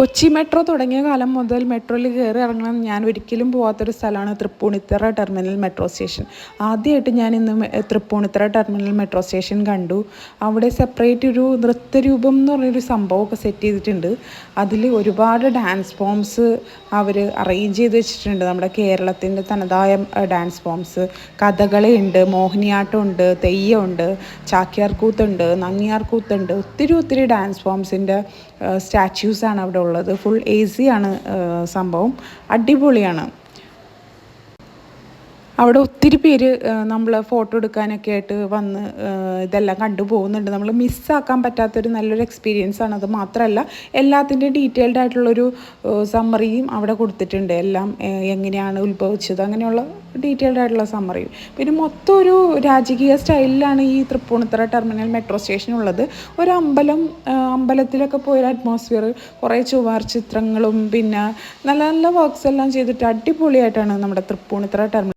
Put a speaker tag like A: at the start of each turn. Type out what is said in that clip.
A: Kochi metro തുടങ്ങിയ കാലം മുതൽ മെട്രോയിൽ കയറി ഇറങ്ങണം ഞാൻ ഒരിക്കലും പോകാത്തൊരു സ്ഥലമാണ് തൃപ്പൂണിത്തുറ ടെർമിനൽ മെട്രോ സ്റ്റേഷൻ. ആദ്യമായിട്ട് ഞാൻ ഇന്ന് തൃപ്പൂണിത്തുറ ടെർമിനൽ മെട്രോ സ്റ്റേഷൻ കണ്ടു. അവിടെ സെപ്പറേറ്റ് ഒരു നൃത്തരൂപം എന്ന് പറഞ്ഞൊരു സംഭവമൊക്കെ സെറ്റ് ചെയ്തിട്ടുണ്ട്. അതിൽ ഒരുപാട് ഡാൻസ് ഫോംസ് അവർ അറേഞ്ച് ചെയ്ത് വെച്ചിട്ടുണ്ട്. നമ്മുടെ കേരളത്തിൻ്റെ തനതായ ഡാൻസ് ഫോംസ്, കഥകളിയുണ്ട്, മോഹിനിയാട്ടമുണ്ട്, തെയ്യമുണ്ട്, ചാക്യാർകൂത്തുണ്ട്, നങ്ങിയാർകൂത്തുണ്ട്. ഒത്തിരി ഡാൻസ് ഫോംസിൻ്റെ സ്റ്റാച്യൂസാണ് അവിടെ ഉള്ളത്. ഫുൾ AC ആണ് സംഭവം. അടിപൊളിയാണ്. അവിടെ ഒത്തിരി പേര് നമ്മൾ ഫോട്ടോ എടുക്കാനൊക്കെ ആയിട്ട് വന്ന് ഇതെല്ലാം കണ്ടു പോകുന്നുണ്ട്. നമ്മൾ മിസ്സാക്കാൻ പറ്റാത്തൊരു നല്ലൊരു എക്സ്പീരിയൻസ് ആണ്. അത് മാത്രമല്ല എല്ലാത്തിൻ്റെയും ഡീറ്റെയിൽഡ് ആയിട്ടുള്ളൊരു സമ്മറിയും അവിടെ കൊടുത്തിട്ടുണ്ട്. എല്ലാം എങ്ങനെയാണ് ഉത്ഭവിച്ചത് അങ്ങനെയുള്ള ഡീറ്റെയിൽഡ് ആയിട്ടുള്ള സമ്മറിയും. പിന്നെ മൊത്തം ഒരു രാജകീയ സ്റ്റൈലിലാണ് ഈ തൃപ്പൂണിത്തുറ ടെർമിനൽ മെട്രോ സ്റ്റേഷൻ ഉള്ളത്. ഒരു അമ്പലത്തിലൊക്കെ പോയൊരു അറ്റ്മോസ്ഫിയർ, കുറേ ചുവർ ചിത്രങ്ങളും പിന്നെ നല്ല നല്ല വർക്ക്സ് എല്ലാം ചെയ്തിട്ട് അടിപൊളിയായിട്ടാണ് നമ്മുടെ തൃപ്പൂണിത്തുറ ടെർമിനൽ